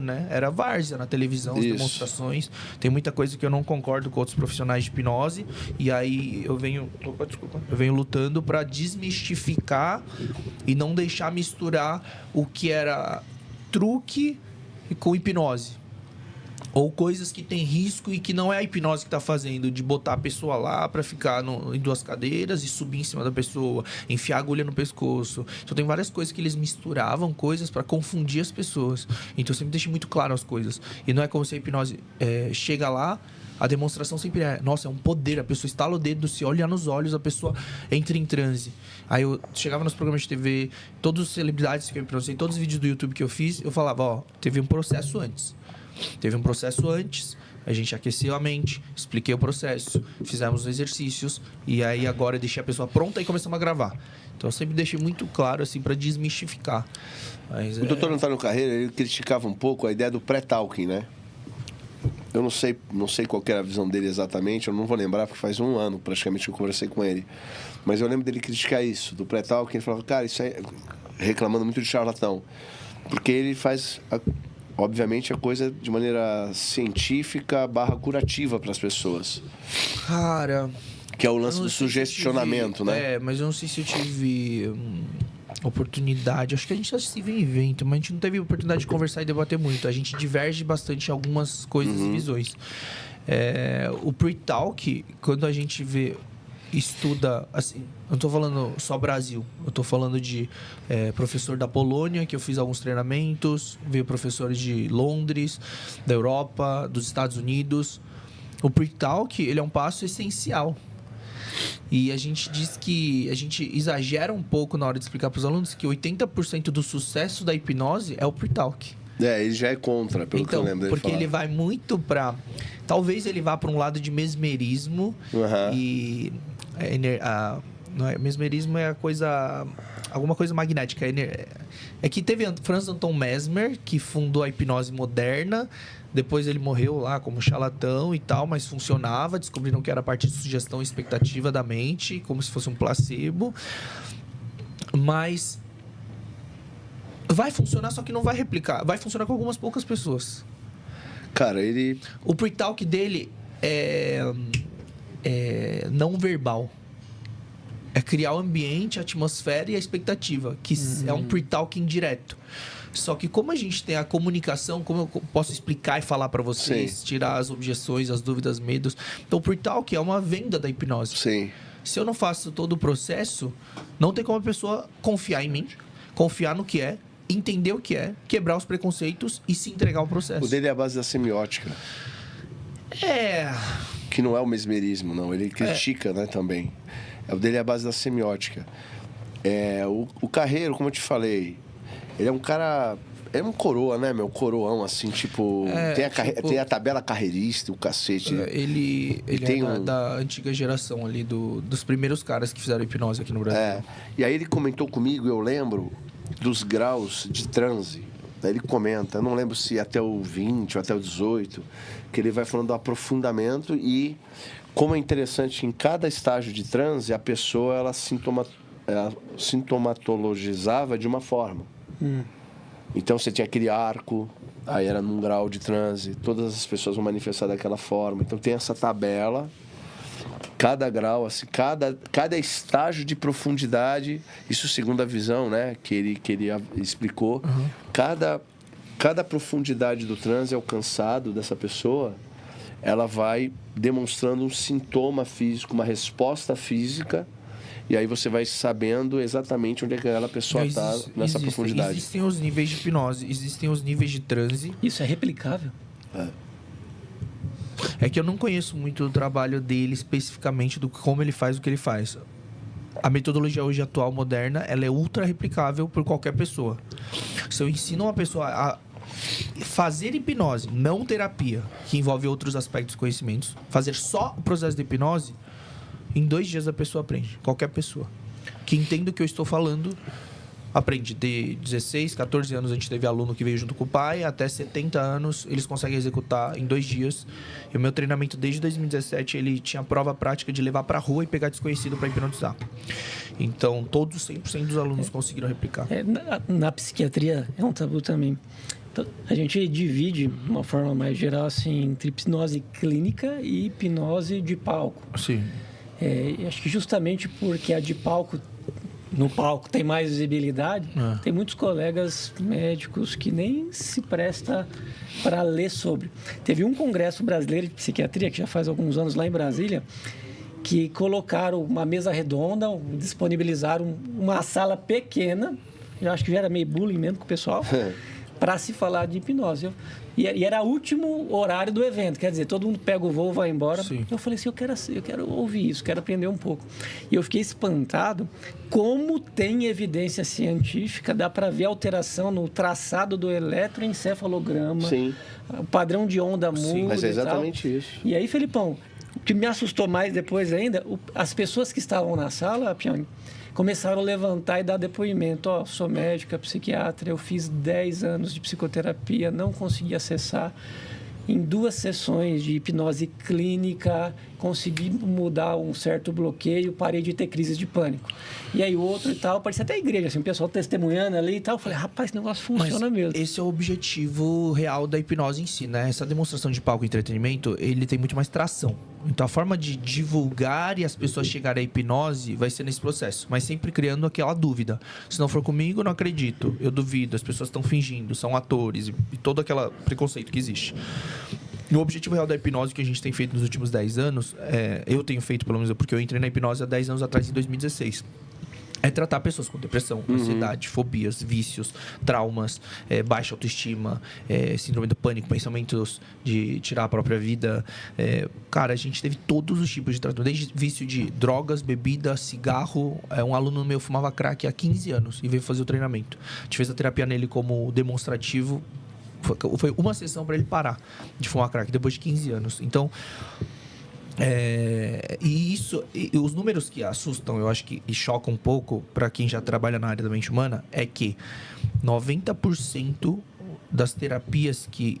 né? Era várzea na televisão, as Isso. demonstrações. Tem muita coisa que eu não concordo com outros profissionais de hipnose. E aí eu venho... Opa, desculpa. Eu venho lutando para desmistificar e não deixar misturar o que era truque com hipnose. Ou coisas que tem risco e que não é a hipnose que está fazendo, de botar a pessoa lá para ficar em duas cadeiras e subir em cima da pessoa, enfiar a agulha no pescoço. Então tem várias coisas que eles misturavam coisas para confundir as pessoas. Então eu sempre deixo muito claro as coisas. E não é como se a hipnose chega lá, a demonstração sempre é, nossa, é um poder, a pessoa estala o dedo, se olha nos olhos, a pessoa entra em transe. Aí eu chegava nos programas de TV, todas as celebridades que eu hipnotizei, todos os vídeos do YouTube que eu fiz, eu falava, ó, teve um processo antes. A gente aqueceu a mente, expliquei o processo, fizemos os exercícios e aí agora eu deixei a pessoa pronta e começamos a gravar. Então eu sempre deixei muito claro assim para desmistificar. Mas, o Dr. Antônio Carreira, ele criticava um pouco a ideia do pré-talking, né? Eu não sei qual que era a visão dele exatamente, eu não vou lembrar porque faz um ano praticamente que eu conversei com ele. Mas eu lembro dele criticar isso, do pré-talking, ele falava, cara, isso aí, reclamando muito de charlatão. Porque ele faz... obviamente, a coisa de maneira científica / curativa para as pessoas. Cara... Que é o lance do sugestionamento, né? Mas eu não sei se eu tive oportunidade. Acho que a gente assistiu em evento, mas a gente não teve oportunidade de conversar e debater muito. A gente diverge bastante em algumas coisas e visões. O pre-talk, quando a gente estuda, assim, eu não estou falando só Brasil, eu estou falando de professor da Polônia, que eu fiz alguns treinamentos, veio professores de Londres, da Europa, dos Estados Unidos. O pre-talk, ele é um passo essencial. E a gente diz que a gente exagera um pouco na hora de explicar para os alunos que 80% do sucesso da hipnose é o pre-talk. Ele já é contra, pelo que eu lembro dele porque falar. ele vai muito para... Talvez ele vá para um lado de mesmerismo e... mesmerismo é alguma coisa magnética. É que teve Franz Anton Mesmer, que fundou a hipnose moderna. Depois ele morreu lá como charlatão e tal, mas funcionava. Descobriram que era a partir de sugestão e expectativa da mente, como se fosse um placebo. Mas vai funcionar, só que não vai replicar. Vai funcionar com algumas poucas pessoas. Cara, o pre-talk dele é não verbal. É criar o ambiente, a atmosfera e a expectativa, que é um pre-talk indireto. Só que como a gente tem a comunicação, como eu posso explicar e falar para vocês, Sim. tirar as objeções, as dúvidas, medos. Então o pre-talk é uma venda da hipnose. Sim. Se eu não faço todo o processo, não tem como a pessoa confiar em mim, confiar no que é, entender o que é, quebrar os preconceitos e se entregar ao processo. O dele é a base da semiótica. Que não é o mesmerismo, não. Ele critica, né, também. O dele é a base da semiótica. O Carreiro, como eu te falei, ele é um cara... É um coroa, né, meu? Coroão, assim, tipo... tem a tabela carreirista, o cacete. Ele da antiga geração ali, dos primeiros caras que fizeram hipnose aqui no Brasil. E aí ele comentou comigo, eu lembro, dos graus de transe. Daí ele comenta, eu não lembro se até o 20 ou até o 18, que ele vai falando do aprofundamento e como é interessante, em cada estágio de transe, a pessoa, ela sintomatologizava de uma forma. Então, você tinha aquele arco, aí era num grau de transe, todas as pessoas vão manifestar daquela forma. Então, tem essa tabela, cada grau, assim, cada estágio de profundidade, isso segundo a visão, né, que ele explicou, cada profundidade do transe alcançado dessa pessoa, ela vai demonstrando um sintoma físico, uma resposta física. E aí você vai sabendo exatamente onde é que aquela pessoa está nessa profundidade. Existem os níveis de hipnose, existem os níveis de transe. Isso é replicável? É que eu não conheço muito o trabalho dele especificamente, do como ele faz o que ele faz. A metodologia hoje atual, moderna, ela é ultra replicável por qualquer pessoa. Se eu ensino uma pessoa a fazer hipnose, não terapia, que envolve outros aspectos de conhecimentos, fazer só o processo de hipnose... Em 2 dias a pessoa aprende. Qualquer pessoa que entenda o que eu estou falando, aprende. De 16, 14 anos a gente teve aluno que veio junto com o pai, até 70 anos eles conseguem executar em 2 dias. E o meu treinamento desde 2017, ele tinha prova prática de levar pra rua e pegar desconhecido para hipnotizar. Então, todos 100% dos alunos conseguiram replicar. Na psiquiatria é um tabu também. A gente divide, de uma forma mais geral, assim, entre hipnose clínica e hipnose de palco. Sim. Acho que justamente porque a de palco, no palco, tem mais visibilidade, tem muitos colegas médicos que nem se presta para ler sobre. Teve um congresso brasileiro de psiquiatria, que já faz alguns anos lá em Brasília, que colocaram uma mesa redonda, disponibilizaram uma sala pequena, eu acho que já era meio bullying mesmo com o pessoal, para se falar de hipnose. E era o último horário do evento, quer dizer, todo mundo pega o voo e vai embora. Sim. Eu falei assim, eu quero ouvir isso, quero aprender um pouco. E eu fiquei espantado como tem evidência científica, dá para ver alteração no traçado do eletroencefalograma, Sim. o padrão de onda muda. Mas é e tal. exatamente isso. E aí, Felipão, o que me assustou mais depois ainda, as pessoas que estavam na sala, Pione, começaram a levantar e dar depoimento. Sou médica, psiquiatra, eu fiz 10 anos de psicoterapia, não consegui acessar. Em 2 sessões de hipnose clínica, consegui mudar um certo bloqueio, parei de ter crises de pânico. E aí o outro e tal, parecia até a igreja, assim, o pessoal testemunhando ali e tal. Eu falei, rapaz, esse negócio funciona mesmo. Esse é o objetivo real da hipnose em si, né? Essa demonstração de palco e entretenimento, ele tem muito mais tração. Então, a forma de divulgar e as pessoas chegarem à hipnose vai ser nesse processo. Mas sempre criando aquela dúvida. Se não for comigo, eu não acredito. Eu duvido. As pessoas estão fingindo. São atores. E todo aquele preconceito que existe. E o objetivo real da hipnose que a gente tem feito nos últimos 10 anos, eu tenho feito, pelo menos, porque eu entrei na hipnose há 10 anos atrás, em 2016. É tratar pessoas com depressão, ansiedade, fobias, vícios, traumas, baixa autoestima, síndrome do pânico, pensamentos de tirar a própria vida. Cara, a gente teve todos os tipos de tratamento, desde vício de drogas, bebida, cigarro. Um aluno meu fumava crack há 15 anos e veio fazer o treinamento. A gente fez a terapia nele como demonstrativo. Foi uma sessão para ele parar de fumar crack depois de 15 anos. Então... E os números que assustam, eu acho que e chocam um pouco para quem já trabalha na área da mente humana, é que 90% das terapias que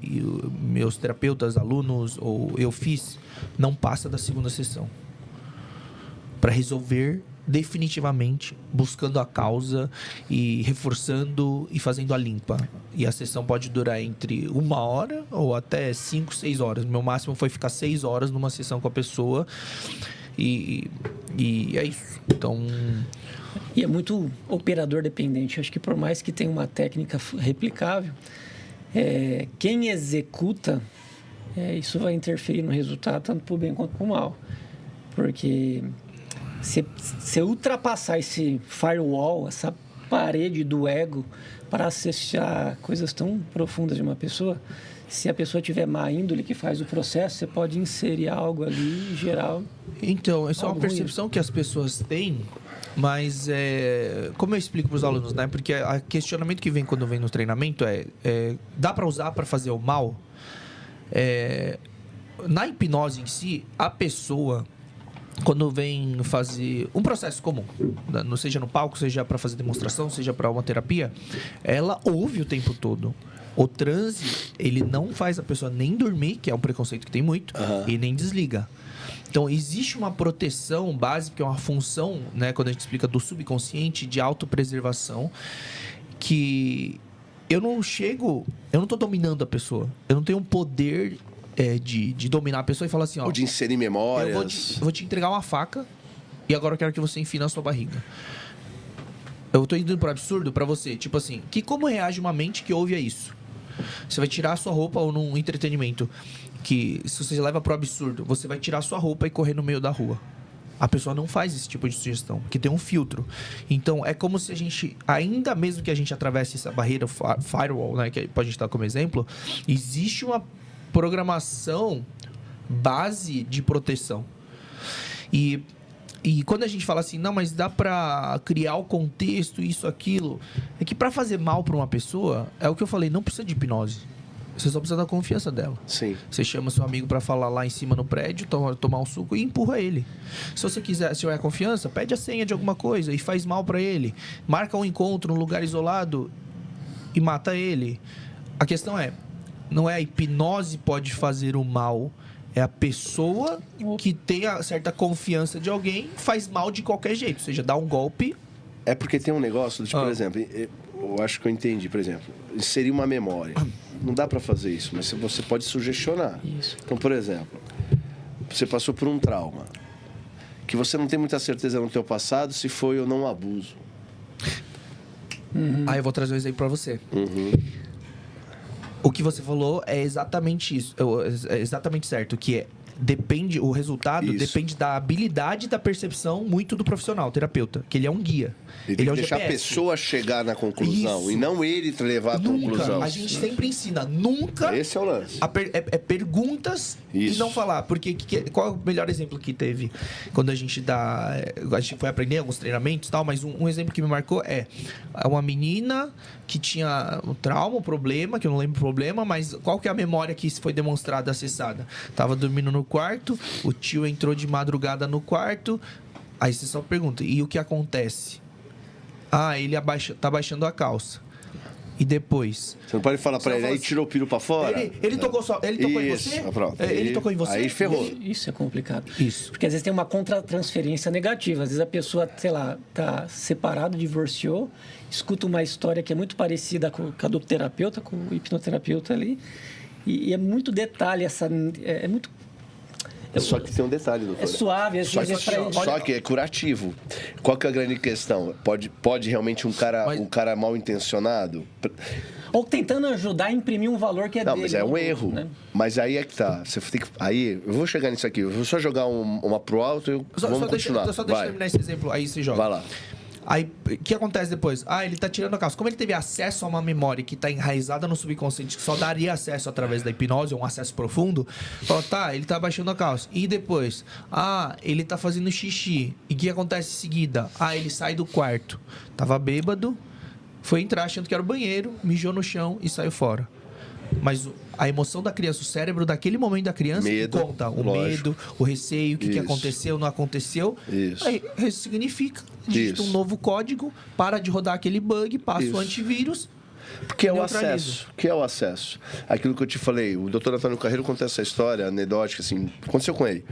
meus terapeutas, alunos ou eu fiz, não passa da 2ª sessão. Para resolver definitivamente, buscando a causa e reforçando e fazendo a limpa. E a sessão pode durar entre 1 hora ou até 5, 6 horas. Meu máximo foi ficar 6 horas numa sessão com a pessoa. E é isso. Então... E é muito operador dependente. Acho que por mais que tenha uma técnica replicável, quem executa, isso vai interferir no resultado, tanto para o bem quanto para o mal. Porque... Se ultrapassar esse firewall, essa parede do ego para acessar coisas tão profundas de uma pessoa, se a pessoa tiver má índole que faz o processo, você pode inserir algo ali e gerar... Então, essa é uma percepção que as pessoas têm, mas como eu explico para os alunos, né? Porque o questionamento que vem quando vem no treinamento dá para usar para fazer o mal? Na hipnose em si, a pessoa... Quando vem fazer um processo comum, não seja no palco, seja para fazer demonstração, seja para uma terapia, ela ouve o tempo todo. O transe, ele não faz a pessoa nem dormir, que é um preconceito que tem muito, e nem desliga. Então, existe uma proteção básica, que é uma função, né, quando a gente explica do subconsciente, de autopreservação, que eu não estou dominando a pessoa. Eu não tenho um poder... De dominar a pessoa e falar assim, ó... Ou de inserir memórias. Eu vou te entregar uma faca e agora eu quero que você enfie na sua barriga. Eu tô indo pro absurdo pra você. Tipo assim, como reage uma mente que ouve a isso? Você vai tirar a sua roupa ou num entretenimento que, se você leva pro absurdo, você vai tirar a sua roupa e correr no meio da rua. A pessoa não faz esse tipo de sugestão, que tem um filtro. Então, é como se a gente, ainda mesmo que a gente atravesse essa barreira firewall, né, que pode estar como exemplo, existe uma programação base de proteção. E quando a gente fala assim, não, mas dá pra criar o contexto, isso, aquilo, é que pra fazer mal pra uma pessoa, é o que eu falei, não precisa de hipnose. Você só precisa da confiança dela. Sim. Você chama seu amigo pra falar lá em cima no prédio, tomar um suco e empurra ele. Se você quiser, se tiver confiança, pede a senha de alguma coisa e faz mal pra ele. Marca um encontro num lugar isolado e mata ele. A questão não é a hipnose pode fazer o mal, é a pessoa que tem a certa confiança de alguém faz mal de qualquer jeito, ou seja, dá um golpe. É porque tem um negócio, tipo, por exemplo, eu acho que eu entendi. Por exemplo, inserir uma memória. Não dá para fazer isso, mas você pode sugestionar. Isso. Então, por exemplo, você passou por um trauma que você não tem muita certeza no teu passado se foi ou não um abuso. Aí eu vou trazer um exemplo para você. Uhum. O que você falou é exatamente isso. É exatamente certo. Que é, depende, o resultado Isso. depende da habilidade e da percepção muito do profissional, terapeuta. Que ele é um guia. Ele tem é que o deixar a GPS. pessoa chegar na conclusão Isso. e não ele te levar à conclusão. Nunca. A gente sempre ensina. Nunca. Esse é o lance. É perguntas Isso. e não falar. Porque qual é o melhor exemplo que teve quando a gente dá. A gente foi aprender alguns treinamentos e tal, mas um exemplo que me marcou é uma menina que tinha um trauma, um problema, que eu não lembro o problema, mas qual que é a memória que foi demonstrada, acessada? Tava dormindo no quarto, o tio entrou de madrugada no quarto, aí você só pergunta, e o que acontece? Ah, ele tá baixando a calça. E depois? Você não pode falar pra Só ele, fala aí assim, tirou o piro pra fora? Ele tocou em Isso, você? pronto. Ele tocou em você? Aí ferrou. Isso é complicado. Isso. Porque às vezes tem uma contratransferência negativa. Às vezes a pessoa, sei lá, tá separado, divorciou, escuta uma história que é muito parecida com a do terapeuta, com o hipnoterapeuta ali. E é muito detalhe, é muito... Só que tem um detalhe, doutor. É suave, às Só vezes que, pra ele. só que é curativo. Qual que é a grande questão? Pode realmente um cara mal intencionado? Ou tentando ajudar a imprimir um valor que é Não, dele. mas é um no- erro. né? Mas aí é que tá. Você tem que. Aí, eu vou chegar nisso aqui. Eu vou só jogar uma pro alto e vamos continuar. Deixa eu Vai. terminar esse exemplo, aí você joga. Vai lá. Aí, o que acontece depois? Ah, ele tá tirando a calça. Como ele teve acesso a uma memória que tá enraizada no subconsciente, que só daria acesso através da hipnose, ou um acesso profundo, fala, tá, ele tá baixando a calça. E depois? Ah, ele tá fazendo xixi. E o que acontece em seguida? Ah, ele sai do quarto. Tava bêbado, foi entrar achando que era o banheiro, mijou no chão e saiu fora. Mas a emoção da criança, o cérebro daquele momento da criança Medo, que conta o lógico. medo, o receio, o que Isso. aconteceu, não aconteceu. Isso. Aí ressignifica, digita Isso. um novo código, para de rodar aquele bug, passa Isso. o antivírus. Que é o neutraliza. acesso. Que é o acesso. Aquilo que eu te falei, o doutor Antônio Carreiro conta essa história anedótica, assim, aconteceu com ele.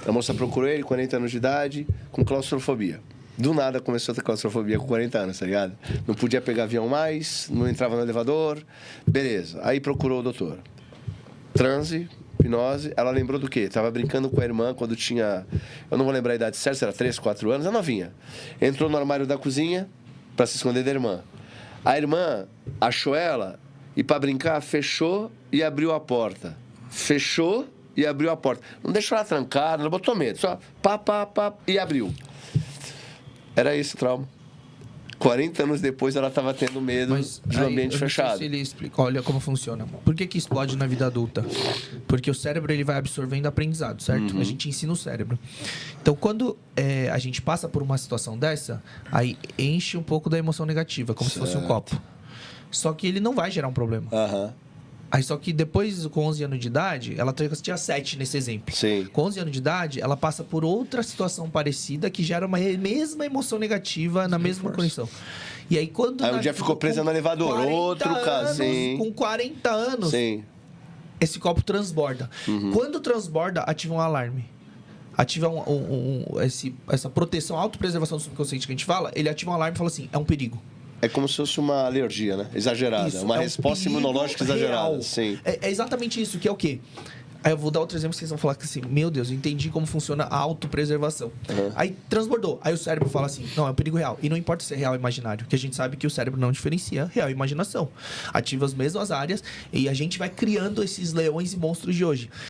A moça procurou ele, 40 anos de idade, com claustrofobia. Do nada começou a ter claustrofobia com 40 anos, tá ligado? Não podia pegar avião mais, não entrava no elevador. Beleza. Aí procurou o doutor. Transe, hipnose. Ela lembrou do quê? Tava brincando com a irmã quando tinha... Eu não vou lembrar a idade certa, se era 3, 4 anos. É novinha. Entrou no armário da cozinha para se esconder da irmã. A irmã achou ela e, para brincar, fechou e abriu a porta. Fechou e abriu a porta. Não deixou ela trancada, não botou medo. Só pá, e abriu. Era esse o trauma. 40 anos depois, ela estava tendo medo de um aí, ambiente eu não sei fechado. se ele explica, olha como funciona. Por que explode na vida adulta? Porque o cérebro ele vai absorvendo aprendizado, certo? Uhum. A gente ensina o cérebro. Então, quando a gente passa por uma situação dessa, aí enche um pouco da emoção negativa, como se fosse um copo. Só que ele não vai gerar um problema. Aham. Aí só que depois, com 11 anos de idade, ela tinha 7 nesse exemplo. Sim. Com 11 anos de idade, ela passa por outra situação parecida que gera uma mesma emoção negativa na mesma condição. E aí quando... Aí um dia ficou presa no elevador, 40 outro caso, sim. Com 40 anos, Sim. esse copo transborda. Quando transborda, ativa um alarme. Ativa essa proteção, autopreservação do subconsciente que a gente fala, ele ativa um alarme e fala assim, é um perigo. É como se fosse uma alergia, né? Exagerada. Isso, uma é um resposta perigo imunológica exagerada. real. Sim. É exatamente isso, que é o quê? Aí eu vou dar outro exemplo que vocês vão falar que assim, meu Deus, eu entendi como funciona a autopreservação. Aí transbordou. Aí o cérebro fala assim, não, é um perigo real. E não importa se é real ou imaginário, porque a gente sabe que o cérebro não diferencia real e imaginação. Ativa as mesmas áreas e a gente vai criando esses leões e monstros de hoje.